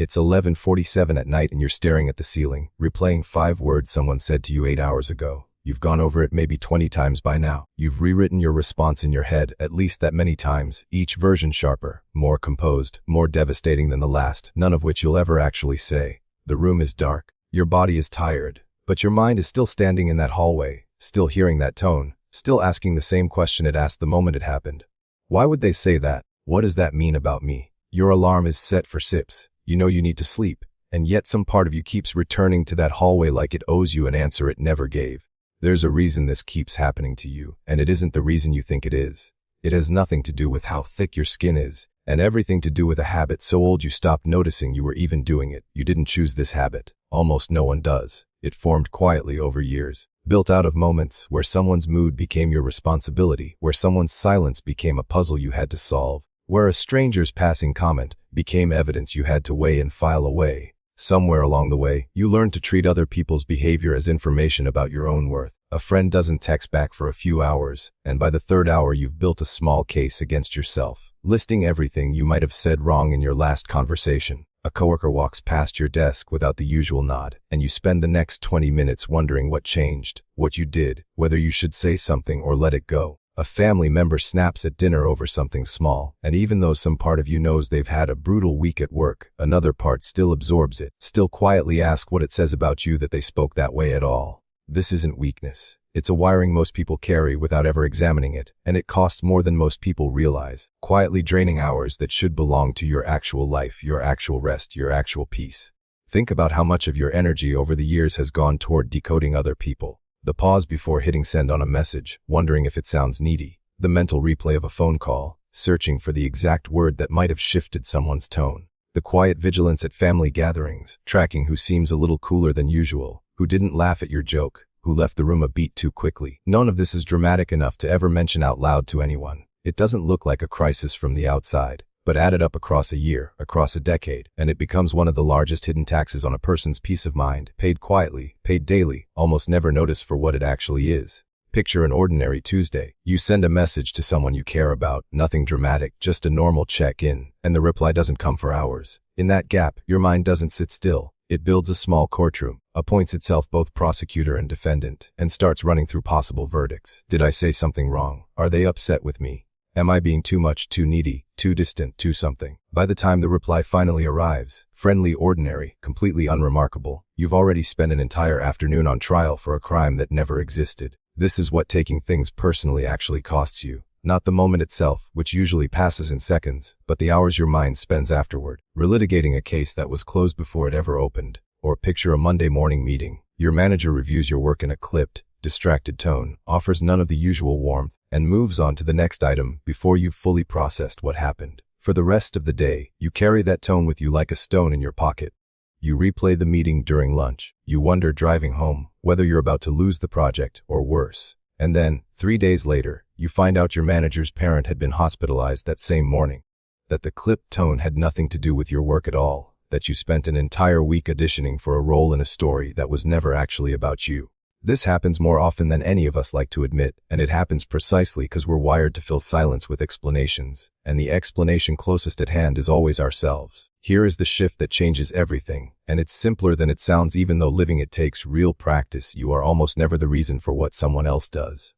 It's 11:47 at night and you're staring at the ceiling, replaying 5 words someone said to you 8 hours ago. You've gone over it maybe 20 times by now. You've rewritten your response in your head at least that many times, each version sharper, more composed, more devastating than the last, none of which you'll ever actually say. The room is dark. Your body is tired, but your mind is still standing in that hallway, still hearing that tone, still asking the same question it asked the moment it happened. Why would they say that? What does that mean about me? Your alarm is set for 6. You know you need to sleep, and yet some part of you keeps returning to that hallway like it owes you an answer it never gave. There's a reason this keeps happening to you, and it isn't the reason you think it is. It has nothing to do with how thick your skin is, and everything to do with a habit so old you stopped noticing you were even doing it. You didn't choose this habit. Almost no one does. It formed quietly over years, built out of moments where someone's mood became your responsibility, where someone's silence became a puzzle you had to solve, where a stranger's passing comment became evidence you had to weigh and file away. Somewhere along the way, you learned to treat other people's behavior as information about your own worth. A friend doesn't text back for a few hours, and by the 3rd hour you've built a small case against yourself, listing everything you might have said wrong in your last conversation. A coworker walks past your desk without the usual nod, and you spend the next 20 minutes wondering what changed, what you did, whether you should say something or let it go. A family member snaps at dinner over something small, and even though some part of you knows they've had a brutal week at work, another part still absorbs it, still quietly asks what it says about you that they spoke that way at all. This isn't weakness. It's a wiring most people carry without ever examining it, and it costs more than most people realize, quietly draining hours that should belong to your actual life, your actual rest, your actual peace. Think about how much of your energy over the years has gone toward decoding other people. The pause before hitting send on a message, wondering if it sounds needy. The mental replay of a phone call, searching for the exact word that might have shifted someone's tone. The quiet vigilance at family gatherings, tracking who seems a little cooler than usual, who didn't laugh at your joke, who left the room a beat too quickly. None of this is dramatic enough to ever mention out loud to anyone. It doesn't look like a crisis from the outside, but add it up across a year, across a decade, and it becomes one of the largest hidden taxes on a person's peace of mind, paid quietly, paid daily, almost never noticed for what it actually is. Picture an ordinary Tuesday. You send a message to someone you care about, nothing dramatic, just a normal check-in, and the reply doesn't come for hours. In that gap, your mind doesn't sit still. It builds a small courtroom, appoints itself both prosecutor and defendant, and starts running through possible verdicts. Did I say something wrong? Are they upset with me? Am I being too much, too needy, too distant, too something? By the time the reply finally arrives, friendly, ordinary, completely unremarkable, you've already spent an entire afternoon on trial for a crime that never existed. This is what taking things personally actually costs you. Not the moment itself, which usually passes in seconds, but the hours your mind spends afterward, relitigating a case that was closed before it ever opened. Or picture a Monday morning meeting. Your manager reviews your work in a clipped, distracted tone, offers none of the usual warmth, and moves on to the next item before you've fully processed what happened. For the rest of the day, you carry that tone with you like a stone in your pocket. You replay the meeting during lunch. You wonder driving home whether you're about to lose the project or worse. And then, 3 days later, you find out your manager's parent had been hospitalized that same morning. That the clipped tone had nothing to do with your work at all. That you spent an entire week auditioning for a role in a story that was never actually about you. This happens more often than any of us like to admit, and it happens precisely because we're wired to fill silence with explanations, and the explanation closest at hand is always ourselves. Here is the shift that changes everything, and it's simpler than it sounds. Even though living it takes real practice, you are almost never the reason for what someone else does.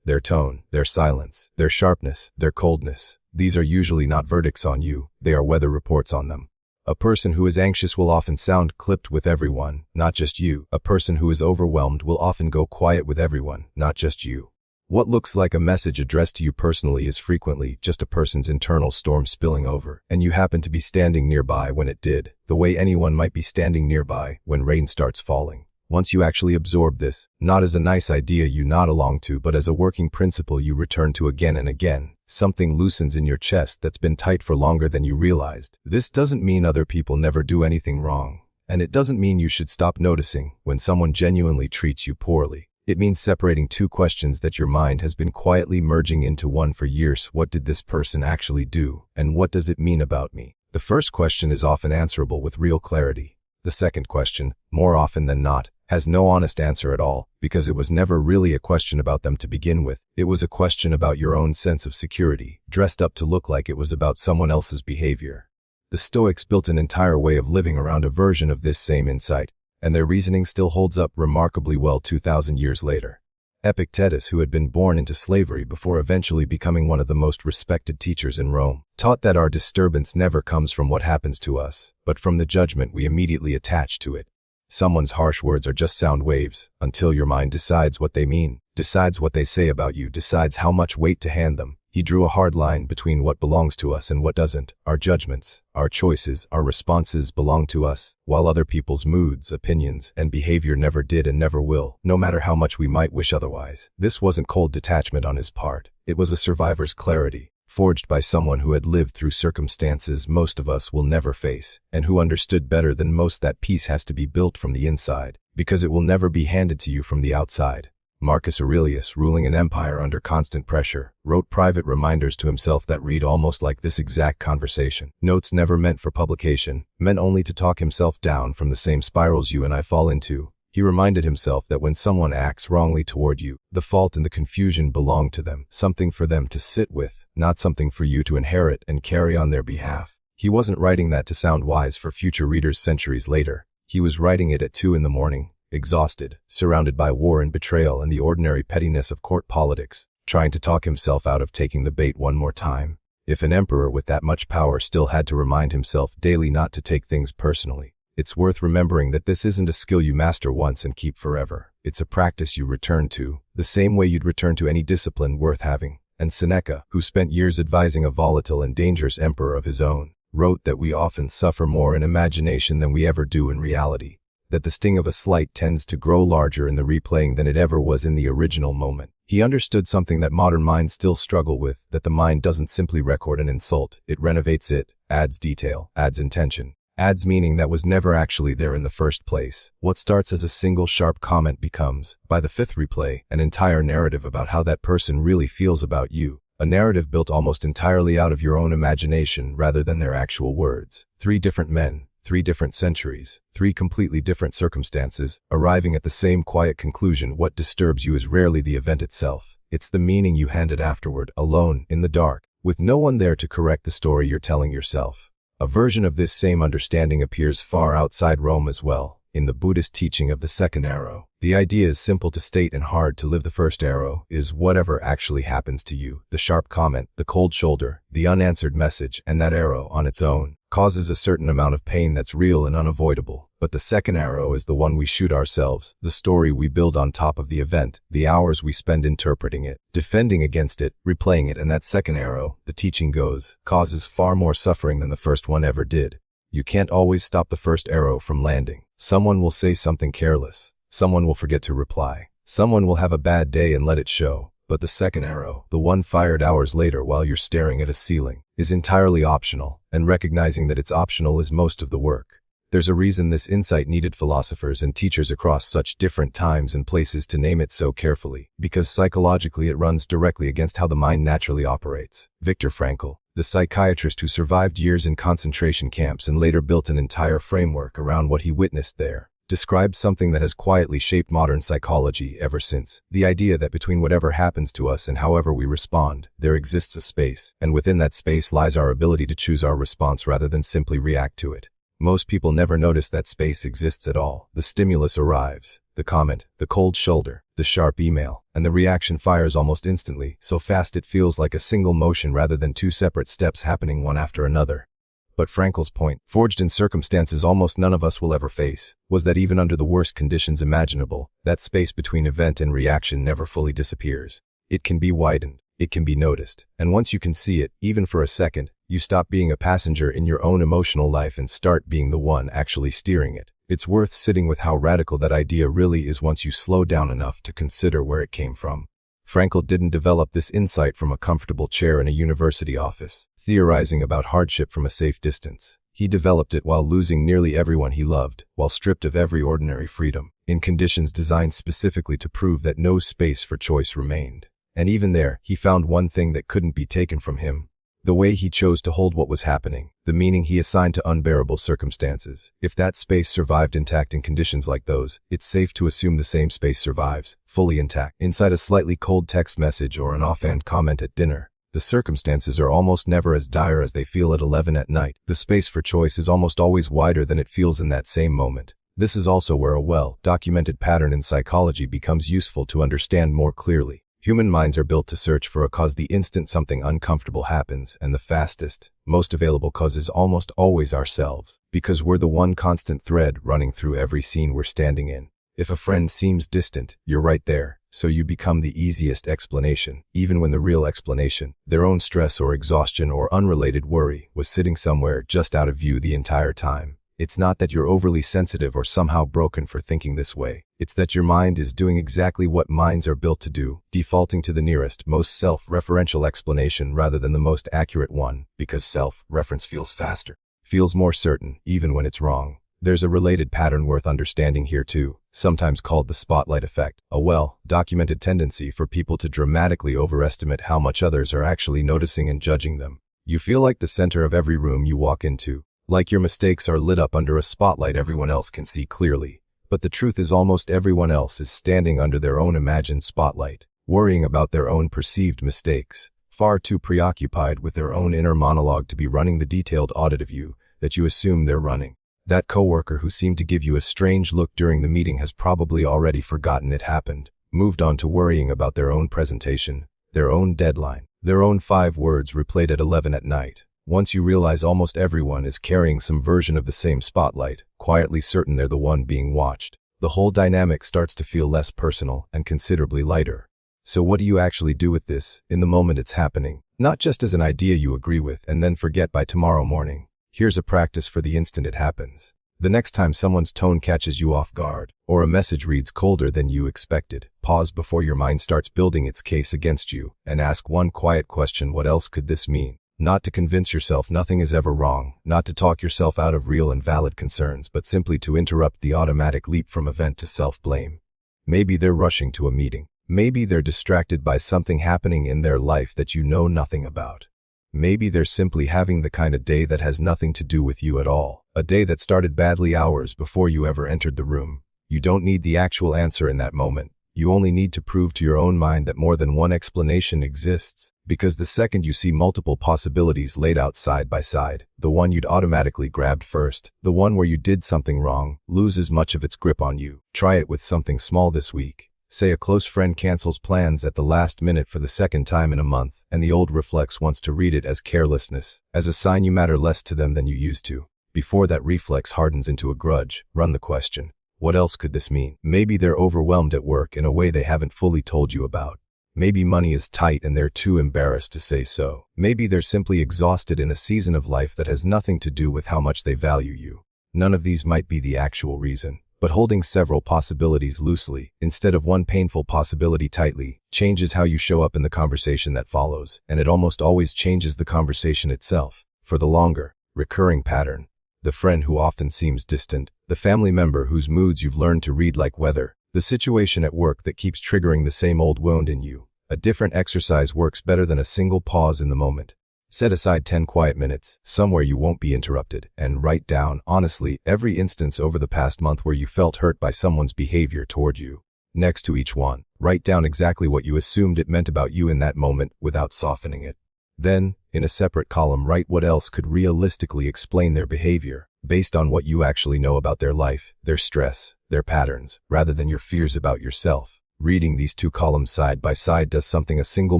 Their tone, their silence, their sharpness, their coldness, these are usually not verdicts on you, they are weather reports on them. A person who is anxious will often sound clipped with everyone, not just you. A person who is overwhelmed will often go quiet with everyone, not just you. What looks like a message addressed to you personally is frequently just a person's internal storm spilling over, and you happen to be standing nearby when it did, the way anyone might be standing nearby when rain starts falling. Once you actually absorb this, not as a nice idea you nod along to, but as a working principle you return to again and again, something loosens in your chest that's been tight for longer than you realized. This doesn't mean other people never do anything wrong, and it doesn't mean you should stop noticing when someone genuinely treats you poorly. It means separating two questions that your mind has been quietly merging into one for years. What did this person actually do, and what does it mean about me? The first question is often answerable with real clarity. The second question, more often than not, has no honest answer at all, because it was never really a question about them to begin with. It was a question about your own sense of security, dressed up to look like it was about someone else's behavior. The Stoics built an entire way of living around a version of this same insight, and their reasoning still holds up remarkably well 2,000 years later. Epictetus, who had been born into slavery before eventually becoming one of the most respected teachers in Rome, taught that our disturbance never comes from what happens to us, but from the judgment we immediately attach to it. Someone's harsh words are just sound waves, until your mind decides what they mean, decides what they say about you, decides how much weight to hand them. He drew a hard line between what belongs to us and what doesn't. Our judgments, our choices, our responses belong to us, while other people's moods, opinions, and behavior never did and never will, no matter how much we might wish otherwise. This wasn't cold detachment on his part. It was a survivor's clarity, forged by someone who had lived through circumstances most of us will never face, and who understood better than most that peace has to be built from the inside, because it will never be handed to you from the outside. Marcus Aurelius, ruling an empire under constant pressure, wrote private reminders to himself that read almost like this exact conversation. Notes never meant for publication, meant only to talk himself down from the same spirals you and I fall into. He reminded himself that when someone acts wrongly toward you, the fault and the confusion belong to them, something for them to sit with, not something for you to inherit and carry on their behalf. He wasn't writing that to sound wise for future readers centuries later. He was writing it at 2 a.m, exhausted, surrounded by war and betrayal and the ordinary pettiness of court politics, trying to talk himself out of taking the bait one more time. If an emperor with that much power still had to remind himself daily not to take things personally, it's worth remembering that this isn't a skill you master once and keep forever. It's a practice you return to, the same way you'd return to any discipline worth having. And Seneca, who spent years advising a volatile and dangerous emperor of his own, wrote that we often suffer more in imagination than we ever do in reality, that the sting of a slight tends to grow larger in the replaying than it ever was in the original moment. He understood something that modern minds still struggle with, that the mind doesn't simply record an insult, it renovates it, adds detail, adds intention, adds meaning that was never actually there in the first place. What starts as a single sharp comment becomes, by the 5th replay, an entire narrative about how that person really feels about you. A narrative built almost entirely out of your own imagination rather than their actual words. 3 different men, 3 different centuries, 3 completely different circumstances, arriving at the same quiet conclusion. What disturbs you is rarely the event itself. It's the meaning you handed afterward, alone, in the dark, with no one there to correct the story you're telling yourself. A version of this same understanding appears far outside Rome as well, in the Buddhist teaching of the second arrow. The idea is simple to state and hard to live. The first arrow is whatever actually happens to you, the sharp comment, the cold shoulder, the unanswered message, and that arrow, on its own, causes a certain amount of pain that's real and unavoidable. But the second arrow is the one we shoot ourselves, the story we build on top of the event, the hours we spend interpreting it, defending against it, replaying it, and that second arrow, the teaching goes, causes far more suffering than the first one ever did. You can't always stop the first arrow from landing. Someone will say something careless. Someone will forget to reply. Someone will have a bad day and let it show. But the second arrow, the one fired hours later while you're staring at a ceiling, is entirely optional, and recognizing that it's optional is most of the work. There's a reason this insight needed philosophers and teachers across such different times and places to name it so carefully, because psychologically it runs directly against how the mind naturally operates. Viktor Frankl, the psychiatrist who survived years in concentration camps and later built an entire framework around what he witnessed there, describes something that has quietly shaped modern psychology ever since. The idea that between whatever happens to us and however we respond, there exists a space, and within that space lies our ability to choose our response rather than simply react to it. Most people never notice that space exists at all. The stimulus arrives, the comment, the cold shoulder, the sharp email, and the reaction fires almost instantly, so fast it feels like a single motion rather than 2 separate steps happening one after another. But Frankl's point, forged in circumstances almost none of us will ever face, was that even under the worst conditions imaginable, that space between event and reaction never fully disappears. It can be widened, it can be noticed, and once you can see it, even for a second, you stop being a passenger in your own emotional life and start being the one actually steering it. It's worth sitting with how radical that idea really is once you slow down enough to consider where it came from. Frankl didn't develop this insight from a comfortable chair in a university office, theorizing about hardship from a safe distance. He developed it while losing nearly everyone he loved, while stripped of every ordinary freedom, in conditions designed specifically to prove that no space for choice remained. And even there, he found one thing that couldn't be taken from him: the way he chose to hold what was happening, the meaning he assigned to unbearable circumstances. If that space survived intact in conditions like those, it's safe to assume the same space survives, fully intact, inside a slightly cold text message or an offhand comment at dinner. The circumstances are almost never as dire as they feel at 11 at night. The space for choice is almost always wider than it feels in that same moment. This is also where a well-documented pattern in psychology becomes useful to understand more clearly. Human minds are built to search for a cause the instant something uncomfortable happens, and the fastest, most available cause is almost always ourselves, because we're the one constant thread running through every scene we're standing in. If a friend seems distant, you're right there, so you become the easiest explanation, even when the real explanation, their own stress or exhaustion or unrelated worry, was sitting somewhere just out of view the entire time. It's not that you're overly sensitive or somehow broken for thinking this way. It's that your mind is doing exactly what minds are built to do, defaulting to the nearest, most self-referential explanation rather than the most accurate one, because self-reference feels faster, feels more certain, even when it's wrong. There's a related pattern worth understanding here too, sometimes called the spotlight effect, a well-documented tendency for people to dramatically overestimate how much others are actually noticing and judging them. You feel like the center of every room you walk into, like your mistakes are lit up under a spotlight everyone else can see clearly. But the truth is almost everyone else is standing under their own imagined spotlight, worrying about their own perceived mistakes, far too preoccupied with their own inner monologue to be running the detailed audit of you that you assume they're running. That coworker who seemed to give you a strange look during the meeting has probably already forgotten it happened, moved on to worrying about their own presentation, their own deadline, their own 5 words replayed at 11 at night. Once you realize almost everyone is carrying some version of the same spotlight, quietly certain they're the one being watched, the whole dynamic starts to feel less personal and considerably lighter. So what do you actually do with this, in the moment it's happening? Not just as an idea you agree with and then forget by tomorrow morning. Here's a practice for the instant it happens. The next time someone's tone catches you off guard, or a message reads colder than you expected, pause before your mind starts building its case against you, and ask one quiet question: what else could this mean? Not to convince yourself nothing is ever wrong, not to talk yourself out of real and valid concerns, but simply to interrupt the automatic leap from event to self-blame. Maybe they're rushing to a meeting. Maybe they're distracted by something happening in their life that you know nothing about. Maybe they're simply having the kind of day that has nothing to do with you at all, a day that started badly hours before you ever entered the room. You don't need the actual answer in that moment. You only need to prove to your own mind that more than one explanation exists, because the second you see multiple possibilities laid out side by side, the one you'd automatically grabbed first, the one where you did something wrong, loses much of its grip on you. Try it with something small this week. Say a close friend cancels plans at the last minute for the second time in a month, and the old reflex wants to read it as carelessness, as a sign you matter less to them than you used to. Before that reflex hardens into a grudge, run the question: what else could this mean? Maybe they're overwhelmed at work in a way they haven't fully told you about. Maybe money is tight and they're too embarrassed to say so. Maybe they're simply exhausted in a season of life that has nothing to do with how much they value you. None of these might be the actual reason, but holding several possibilities loosely, instead of one painful possibility tightly, changes how you show up in the conversation that follows, and it almost always changes the conversation itself. For the longer, recurring pattern, the friend who often seems distant, the family member whose moods you've learned to read like weather, the situation at work that keeps triggering the same old wound in you, a different exercise works better than a single pause in the moment. Set aside 10 quiet minutes, somewhere you won't be interrupted, and write down, honestly, every instance over the past month where you felt hurt by someone's behavior toward you. Next to each one, write down exactly what you assumed it meant about you in that moment without softening it. Then, in a separate column, write what else could realistically explain their behavior, based on what you actually know about their life, their stress, their patterns, rather than your fears about yourself. Reading these 2 columns side by side does something a single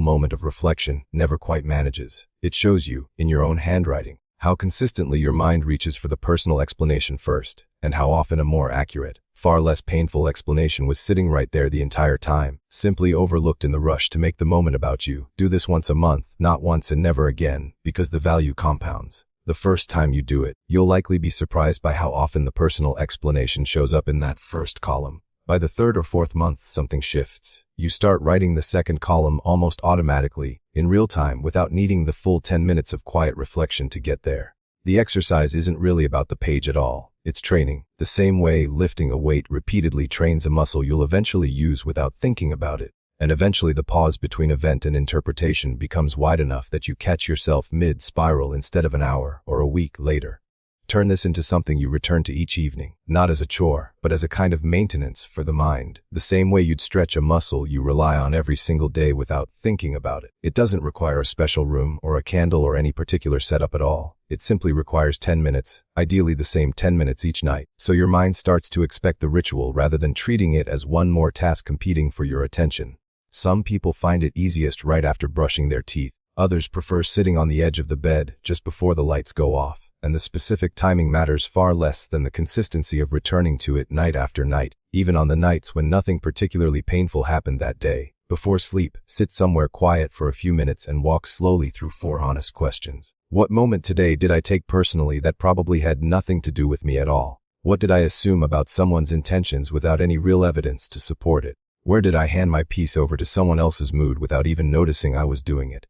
moment of reflection never quite manages. It shows you, in your own handwriting, how consistently your mind reaches for the personal explanation first, and how often a more accurate, far less painful explanation was sitting right there the entire time, simply overlooked in the rush to make the moment about you. Do this once a month, not once and never again, because the value compounds. The first time you do it, you'll likely be surprised by how often the personal explanation shows up in that first column. By the 3rd or 4th month, something shifts. You start writing the second column almost automatically, in real time, without needing the full 10 minutes of quiet reflection to get there. The exercise isn't really about the page at all. It's training. The same way lifting a weight repeatedly trains a muscle you'll eventually use without thinking about it. And eventually the pause between event and interpretation becomes wide enough that you catch yourself mid-spiral instead of an hour or a week later. Turn this into something you return to each evening, not as a chore, but as a kind of maintenance for the mind. The same way you'd stretch a muscle you rely on every single day without thinking about it. It doesn't require a special room or a candle or any particular setup at all. It simply requires 10 minutes, ideally the same 10 minutes each night, so your mind starts to expect the ritual rather than treating it as one more task competing for your attention. Some people find it easiest right after brushing their teeth. Others prefer sitting on the edge of the bed just before the lights go off. And the specific timing matters far less than the consistency of returning to it night after night, even on the nights when nothing particularly painful happened that day. Before sleep, sit somewhere quiet for a few minutes and walk slowly through 4 honest questions. What moment today did I take personally that probably had nothing to do with me at all? What did I assume about someone's intentions without any real evidence to support it? Where did I hand my peace over to someone else's mood without even noticing I was doing it?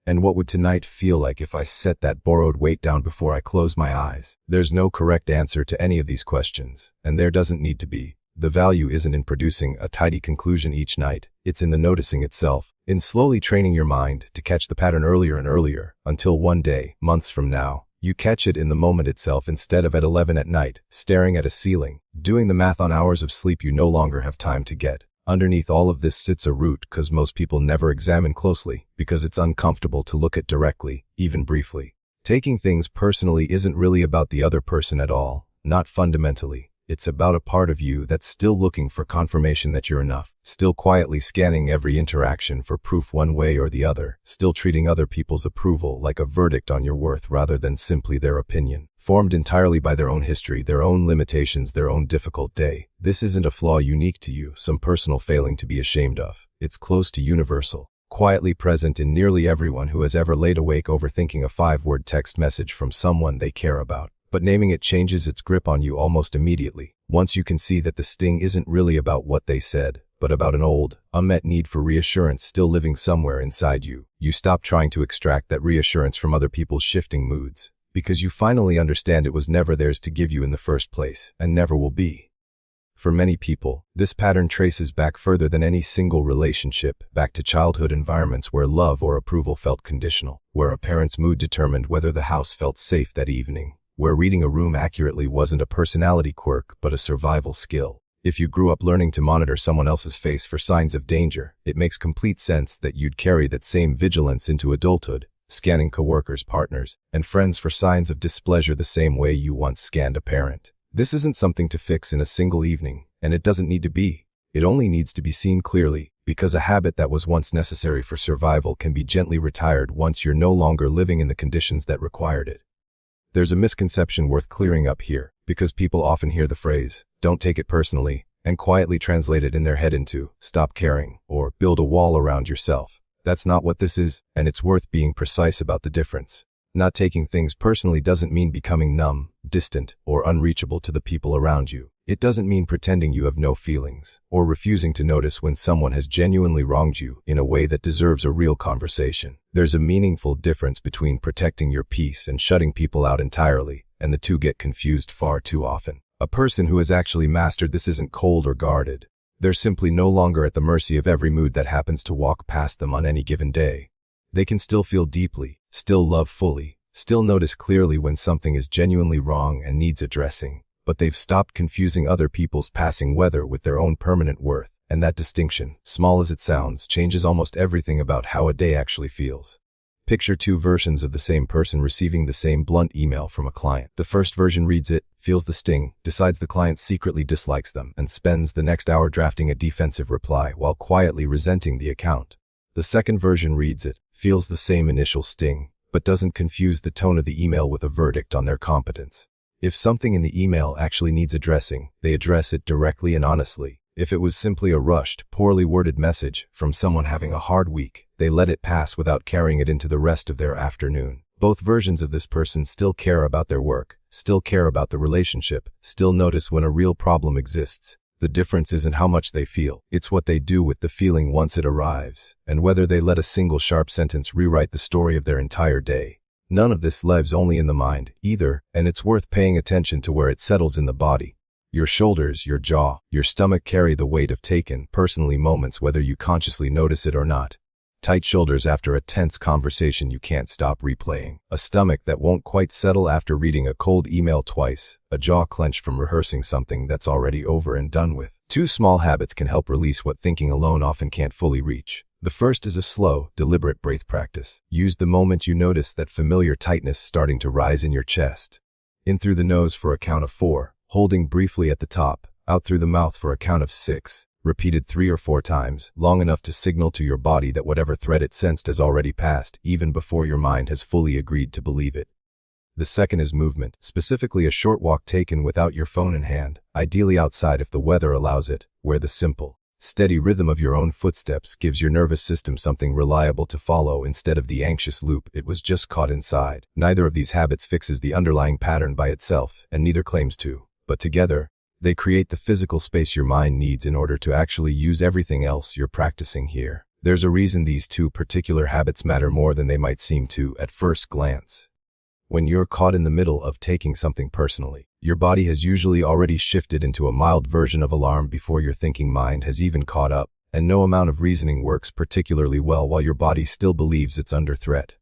And what would tonight feel like if I set that borrowed weight down before I close my eyes? There's no correct answer to any of these questions, and there doesn't need to be. The value isn't in producing a tidy conclusion each night, it's in the noticing itself, in slowly training your mind to catch the pattern earlier and earlier, until one day, months from now, you catch it in the moment itself instead of at 11 at night, staring at a ceiling, doing the math on hours of sleep you no longer have time to get. Underneath all of this sits a root because most people never examine closely, because it's uncomfortable to look at directly, even briefly. Taking things personally isn't really about the other person at all, not fundamentally. It's about a part of you that's still looking for confirmation that you're enough, still quietly scanning every interaction for proof one way or the other, still treating other people's approval like a verdict on your worth rather than simply their opinion, formed entirely by their own history, their own limitations, their own difficult day. This isn't a flaw unique to you, some personal failing to be ashamed of. It's close to universal, quietly present in nearly everyone who has ever laid awake overthinking a 5-word text message from someone they care about. But naming it changes its grip on you almost immediately. Once you can see that the sting isn't really about what they said, but about an old, unmet need for reassurance still living somewhere inside you, you stop trying to extract that reassurance from other people's shifting moods, because you finally understand it was never theirs to give you in the first place, and never will be. For many people, this pattern traces back further than any single relationship, back to childhood environments where love or approval felt conditional, where a parent's mood determined whether the house felt safe that evening, where reading a room accurately wasn't a personality quirk but a survival skill. If you grew up learning to monitor someone else's face for signs of danger, it makes complete sense that you'd carry that same vigilance into adulthood, scanning coworkers, partners, and friends for signs of displeasure the same way you once scanned a parent. This isn't something to fix in a single evening, and it doesn't need to be. It only needs to be seen clearly, because a habit that was once necessary for survival can be gently retired once you're no longer living in the conditions that required it. There's a misconception worth clearing up here, because people often hear the phrase, "Don't take it personally," and quietly translate it in their head into, "Stop caring," or "Build a wall around yourself." That's not what this is, and it's worth being precise about the difference. Not taking things personally doesn't mean becoming numb, distant, or unreachable to the people around you. It doesn't mean pretending you have no feelings, or refusing to notice when someone has genuinely wronged you in a way that deserves a real conversation. There's a meaningful difference between protecting your peace and shutting people out entirely, and the two get confused far too often. A person who has actually mastered this isn't cold or guarded. They're simply no longer at the mercy of every mood that happens to walk past them on any given day. They can still feel deeply, still love fully, still notice clearly when something is genuinely wrong and needs addressing. But they've stopped confusing other people's passing weather with their own permanent worth, and that distinction, small as it sounds, changes almost everything about how a day actually feels. Picture 2 versions of the same person receiving the same blunt email from a client. The first version reads it, feels the sting, decides the client secretly dislikes them, and spends the next hour drafting a defensive reply while quietly resenting the account. The second version reads it, feels the same initial sting, but doesn't confuse the tone of the email with a verdict on their competence. If something in the email actually needs addressing, they address it directly and honestly. If it was simply a rushed, poorly worded message from someone having a hard week, they let it pass without carrying it into the rest of their afternoon. Both versions of this person still care about their work, still care about the relationship, still notice when a real problem exists. The difference isn't how much they feel, it's what they do with the feeling once it arrives, and whether they let a single sharp sentence rewrite the story of their entire day. None of this lives only in the mind, either, and it's worth paying attention to where it settles in the body. Your shoulders, your jaw, your stomach carry the weight of taken, personally moments whether you consciously notice it or not. tight shoulders after a tense conversation you can't stop replaying, a stomach that won't quite settle after reading a cold email twice, a jaw clenched from rehearsing something that's already over and done with. 2 small habits can help release what thinking alone often can't fully reach. The first is a slow, deliberate breath practice. Use the moment you notice that familiar tightness starting to rise in your chest. In through the nose for a count of 4, holding briefly at the top, out through the mouth for a count of 6, repeated 3 or 4 times, long enough to signal to your body that whatever threat it sensed has already passed, even before your mind has fully agreed to believe it. The second is movement, specifically a short walk taken without your phone in hand, ideally outside if the weather allows it, where the simple, steady rhythm of your own footsteps gives your nervous system something reliable to follow instead of the anxious loop it was just caught inside. Neither of these habits fixes the underlying pattern by itself, and neither claims to, but together, they create the physical space your mind needs in order to actually use everything else you're practicing here. There's a reason these 2 particular habits matter more than they might seem to at first glance. When you're caught in the middle of taking something personally, your body has usually already shifted into a mild version of alarm before your thinking mind has even caught up, and no amount of reasoning works particularly well while your body still believes it's under threat.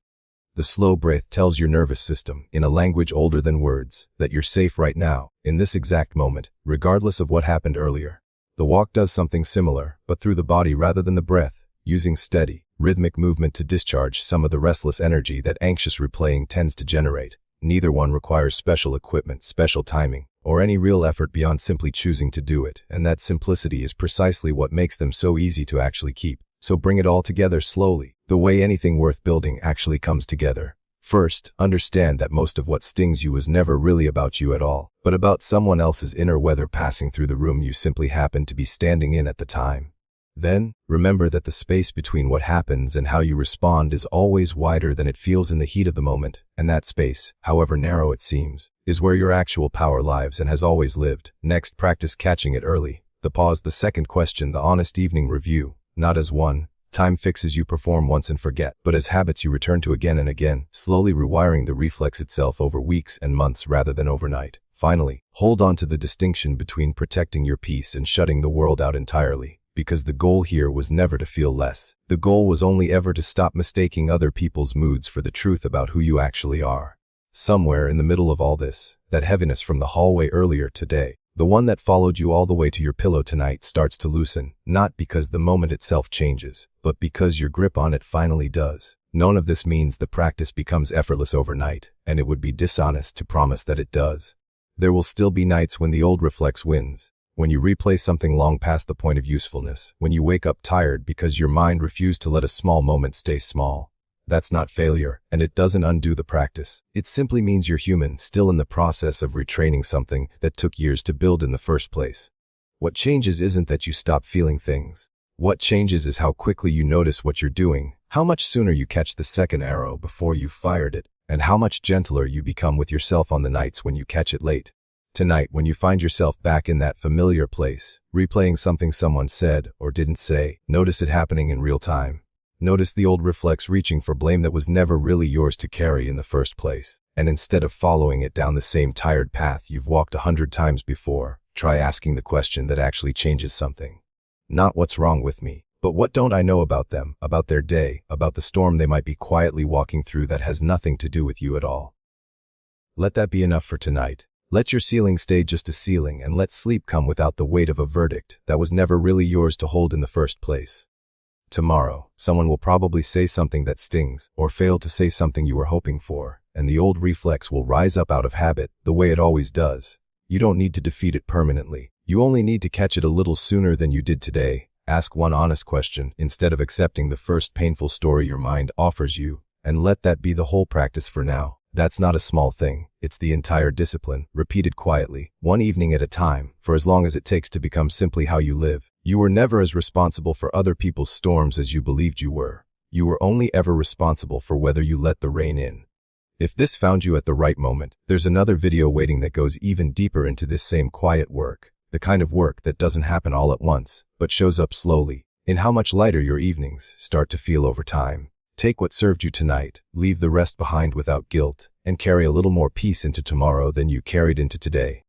The slow breath tells your nervous system, in a language older than words, that you're safe right now, in this exact moment, regardless of what happened earlier. The walk does something similar, but through the body rather than the breath, using steady, rhythmic movement to discharge some of the restless energy that anxious replaying tends to generate. Neither one requires special equipment, special timing, or any real effort beyond simply choosing to do it, and that simplicity is precisely what makes them so easy to actually keep. So bring it all together slowly, the way anything worth building actually comes together. First, understand that most of what stings you was never really about you at all, but about someone else's inner weather passing through the room you simply happened to be standing in at the time. Then, remember that the space between what happens and how you respond is always wider than it feels in the heat of the moment, and that space, however narrow it seems, is where your actual power lives and has always lived. Next, practice catching it early. The pause, the second question, the honest evening review, not as one time fixes you perform once and forget, but as habits you return to again and again, slowly rewiring the reflex itself over weeks and months rather than overnight. Finally, hold on to the distinction between protecting your peace and shutting the world out entirely, because the goal here was never to feel less. The goal was only ever to stop mistaking other people's moods for the truth about who you actually are. Somewhere in the middle of all this, that heaviness from the hallway earlier today, the one that followed you all the way to your pillow tonight, starts to loosen, not because the moment itself changes, but because your grip on it finally does. None of this means the practice becomes effortless overnight, and it would be dishonest to promise that it does. There will still be nights when the old reflex wins, when you replay something long past the point of usefulness, when you wake up tired because your mind refused to let a small moment stay small. That's not failure, and it doesn't undo the practice. It simply means you're human, still in the process of retraining something that took years to build in the first place. What changes isn't that you stop feeling things. What changes is how quickly you notice what you're doing, how much sooner you catch the second arrow before you've fired it, and how much gentler you become with yourself on the nights when you catch it late. Tonight, when you find yourself back in that familiar place, replaying something someone said or didn't say, notice it happening in real time. Notice the old reflex reaching for blame that was never really yours to carry in the first place. And instead of following it down the same tired path you've walked 100 times before, try asking the question that actually changes something. Not what's wrong with me, but what don't I know about them, about their day, about the storm they might be quietly walking through that has nothing to do with you at all. Let that be enough for tonight. Let your ceiling stay just a ceiling, and let sleep come without the weight of a verdict that was never really yours to hold in the first place. Tomorrow, someone will probably say something that stings, or fail to say something you were hoping for, and the old reflex will rise up out of habit, the way it always does. You don't need to defeat it permanently. You only need to catch it a little sooner than you did today. Ask one honest question instead of accepting the first painful story your mind offers you, and let that be the whole practice for now. That's not a small thing. It's the entire discipline, repeated quietly, one evening at a time, for as long as it takes to become simply how you live. You were never as responsible for other people's storms as you believed you were. You were only ever responsible for whether you let the rain in. If this found you at the right moment, there's another video waiting that goes even deeper into this same quiet work, the kind of work that doesn't happen all at once, but shows up slowly, in how much lighter your evenings start to feel over time. Take what served you tonight, leave the rest behind without guilt, and carry a little more peace into tomorrow than you carried into today.